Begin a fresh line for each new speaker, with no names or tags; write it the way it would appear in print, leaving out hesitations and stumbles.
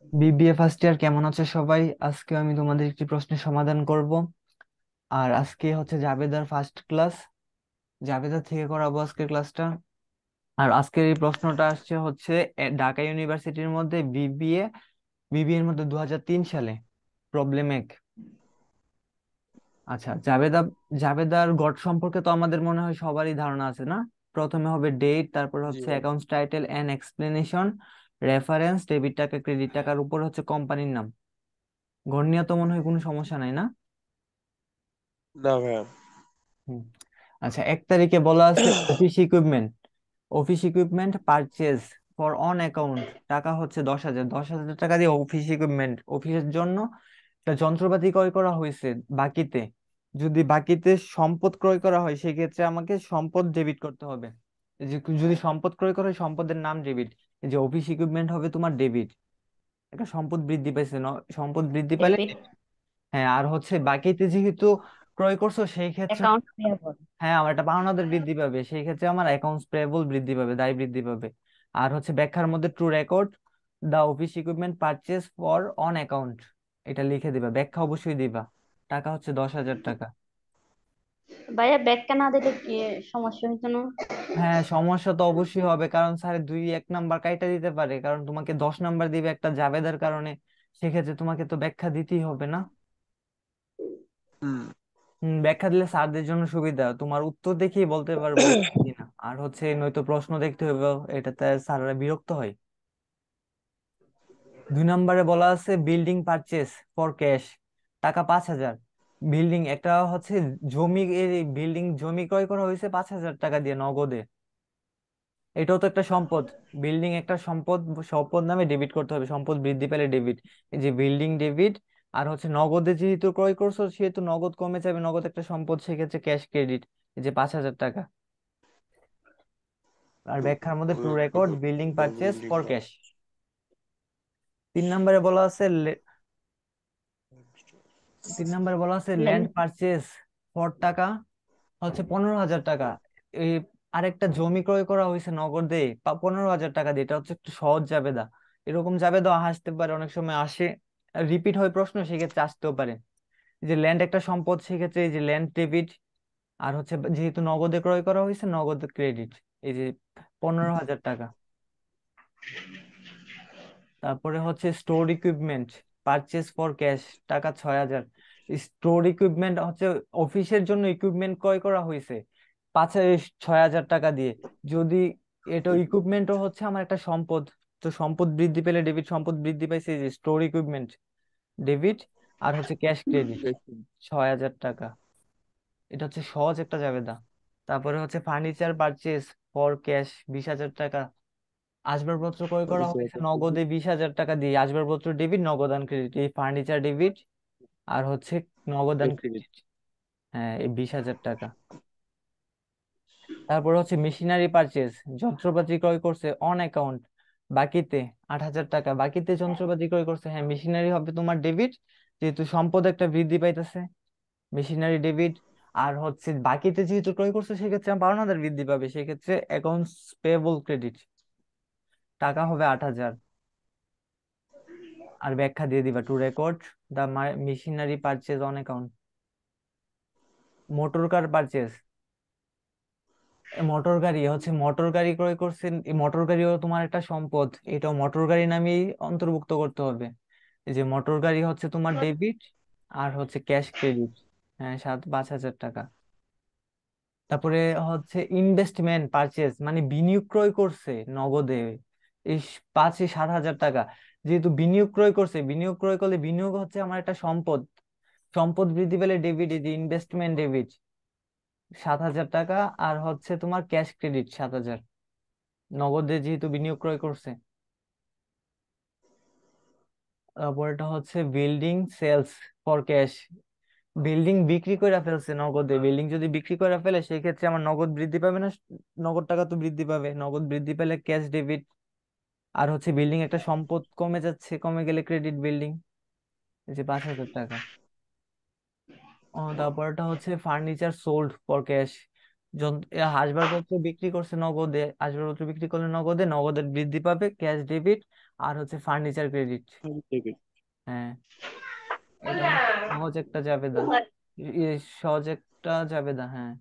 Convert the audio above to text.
BBA first year কেমন আছে সবাই? আজকে আমি তোমাদের একটি প্রশ্নের সমাধান করব। আর আজকে হচ্ছে জাবেদার ফার্স্ট ক্লাস, জাবেদার থেকে করাবো আজকের ক্লাসটা। আর আজকের এই প্রশ্নটা আসছে হচ্ছে ঢাকা ইউনিভার্সিটির মধ্যে বিবিএ এর মধ্যে 2003 সালে, প্রবলেম 1। আচ্ছা, জাবেদার গড় সম্পর্কে তো আমাদের মনে হয় সবারই ধারণা আছে না? প্রথমে হবে ডেট, তারপর
জি
হচ্ছে
ভাই।
Accounts title and explanation, reference, debit টাকা ক্রেডিট টাকার উপর হচ্ছে কোম্পানির নাম। গড় নিয়ে তো মনে হয় কোনো সমস্যা নাই না?
না ভাইয়া।
হুম। আচ্ছা, 1 তারিখে বলা আছে office equipment purchase for on account, টাকা হচ্ছে 10,000। 10,000 টাকা দিয়ে অফিস ইকুইপমেন্ট, অফিসের জন্য একটা যন্ত্রপাতি ক্রয় করা হয়েছে বাকিতে। যদি বাকিতে সম্পদ ক্রয় করা হয় সেক্ষেত্রে আমাকে সম্পদ ডেবিট করতে হবে। এই যে যদি সম্পদ ক্রয় করা হয় সম্পদের নাম ডেবিট। এই যে অফিস ইকুইপমেন্ট হবে তোমার ডেবিট, একটা সম্পদ বৃদ্ধি পাইছে সম্পদ বৃদ্ধি পেলে।
ডেবিট
হ্যাঁ, আর হচ্ছে বাকিতে যেহেতু ক্রয় করছো সেই ক্ষেত্রে,
অ্যাকাউন্ট পেয়াবল।
হ্যাঁ, আমার একটা পাওনাদার বৃদ্ধি পাবে, সেই ক্ষেত্রে আমার অ্যাকাউন্টস পেয়েবল বৃদ্ধি পাবে, দায় বৃদ্ধি পাবে। আর হচ্ছে ব্যাখ্যার মধ্যে to record the office equipment purchase for on account, এটা লিখে দিবা, ব্যাখ্যা অবশ্যই দিবা। টাকা হচ্ছে 10,000 টাকা।
ভাইয়া ব্যাগটা না দিলে কি সমস্যা হইতো না?
হ্যাঁ, সমস্যা তো অবশ্যই হবে, কারণ স্যার 1 নাম্বার কাইটা দিতে পারে, কারণ তোমাকে 10 নাম্বার দিবে একটা জাবেদার কারণে। সেক্ষেত্রে তোমাকে তো ব্যাখ্যা দিতেই হবে না?
হুম।
ব্যাখ্যা দিলে স্যারদের জন্য সুবিধা, তোমার উত্তর দেখেই বলতে পারবো কিনা। আর হচ্ছে নয়তো প্রশ্ন দেখতে হবে, এটাতে স্যাররা বিরক্ত হয়। 2 নম্বরে বলা আছে বিল্ডিং পারচেস ফর ক্যাশ, টাকা 5,000। বিল্ডিং একটা হচ্ছে জমি, বিল্ডিং জমি ক্রয় করা হয়েছে 5,000 টাকা দিয়ে নগদে। এটাও তো একটা সম্পদ। বিল্ডিং একটা সম্পদ, সম্পদ নামে ডেবিট করতে হবে, সম্পদ বৃদ্ধি পেলে ডেবিট। এই যে বিল্ডিং ডেবিট। আর হচ্ছে নগদে যেহেতু ক্রয় করছো সেহেতু নগদ কমে যাবে, নগদ একটা সম্পদ, সেক্ষেত্রে ক্যাশ ক্রেডিট। এই যে 5,000 টাকা। আর ব্যাখ্যার মধ্যে to record building purchase
building
for cash. 3 নম্বরে বলা আছে 3 নম্বরে বলা আছে ল্যান্ড পারচেস ফর টাকা হচ্ছে 15,000 টাকা। এই আরেকটা জমি ক্রয় করা হয়েছে নগদে 15,000 টাকা দিয়ে, এটা হচ্ছে একটু সহজ জাবেদা। এরকম জাবেদা আসতে পারে, অনেক সময় আসে, রিপিট হয় প্রশ্ন, সেক্ষেত্রে আসতেও পারে। এই যে ল্যান্ড একটা সম্পদ, সেক্ষেত্রে এই যে ল্যান্ড ডেবিট। আর হচ্ছে যেহেতু নগদে ক্রয় করা হয়েছে নগদ ক্রেডিট। এই যে 15,000 টাকা। তারপরে হচ্ছে store equipment purchase for cash, টাকা 6,000। স্টোর ইকুইপমেন্ট হচ্ছে অফিসের জন্য ইকুইপমেন্ট ক্রয় করা হয়েছে 6,000 টাকা দিয়ে। যদি এটা ইকুইপমেন্টও হচ্ছে আমার একটা সম্পদ, তো সম্পদ বৃদ্ধি পেলে ডেবিট, সম্পদ বৃদ্ধি পাইছে, এই যে স্টোর ইকুইপমেন্ট ডেবিট। আর হচ্ছে ক্যাশ ক্রেডিট 6,000 টাকা। এটা হচ্ছে সহজ একটা জাবেদা। তারপরে হচ্ছে ফার্নিচার পারচেস ফর ক্যাশ 20,000 টাকা। আসবাবপত্র ক্রয় করা হয়েছে নগদে 20,000 টাকা দিয়ে, আসবাবপত্র ডেবিট, নগদান ক্রেডিট, এই ফার্নিচার ডেবিট আর হচ্ছে নগদান ক্রেডিট। হ্যাঁ, এই 20,000 টাকা। তারপর হচ্ছে মেশিনারি পারচেস, যন্ত্রপাতি ক্রয় করছে অন অ্যাকাউন্ট, বাকিতে 8,000 টাকা, বাকিতে যন্ত্রপাতি ক্রয় করছে, হ্যাঁ মেশিনারি হবে তোমার ডেবিট, যেহেতু সম্পদ একটা বৃদ্ধি পাইতেছে, মেশিনারি ডেবিট। আর হচ্ছে বাকিতে যেহেতু ক্রয় করছে সেক্ষেত্রে আমার পাওনাদার বৃদ্ধি পাবে, সেক্ষেত্রে অ্যাকাউন্টস পেয়েবল ক্রেডিট, টাকা হবে 8,000। আর ব্যাখ্যা দিয়ে দিবা to record the machinery purchase on account. Motor car purchase, motor গাড়ি হচ্ছে মোটর গাড়ি ক্রয় করছেন, এই মোটর গাড়িও তোমার একটা সম্পদ, এটাও মোটর গাড়ি নামেই অন্তর্ভুক্ত করতে হবে। এই যে মোটর গাড়ি হচ্ছে তোমার ডেবিট আর হচ্ছে ক্যাশ ক্রেডিট। হ্যাঁ, 5,000 টাকা। তারপরে হচ্ছে ইনভেস্টমেন্ট পারচেজ, মানে বিনিয়োগ ক্রয় করছে নগদে, এই 7,000 টাকা। যেহেতু বিনিয়োগ ক্রয় করছে, বিনিয়োগ ক্রয় করলে বিনিয়োগ হচ্ছে আমার একটা সম্পদ, সম্পদ বৃদ্ধি পেলে ডেবিট, এই যে ইনভেস্টমেন্ট ডেবিট 7,000 টাকা। আর হচ্ছে তোমার ক্যাশ ক্রেডিট 7,000, নগদে যেহেতু বিনিয়োগ ক্রয় করছে। তারপর এটা হচ্ছে building sales for cash, building বিক্রি করে ফেলছে নগদে, বিল্ডিং যদি বিক্রি করে ফেলে সেই ক্ষেত্রে আমার নগদ বৃদ্ধি পাবে না? নগদ টাকা তো বৃদ্ধি পাবে, নগদ বৃদ্ধি পেলে ক্যাশ ডেবিট। আর হচ্ছে বিল্ডিং একটা সম্পদ কমে যাচ্ছে, কমে গেলে ক্রেডিট বিল্ডিং, এই যে 5,000 টাকা। তারপরটা হচ্ছে ফার্নিচার সোল্ড ফর ক্যাশ, আসবাবপত্র বিক্রি করছে নগদে, আসবাবপত্র বিক্রি করলে নগদে, নগদের বৃদ্ধি পাবে ক্যাশ ডেবিট। আর হচ্ছে ফার্নিচার ক্রেডিট।
থেকে।
হ্যাঁ, এটা সহজ একটা জাবেদা, সহজ একটা জাবেদা, হ্যাঁ।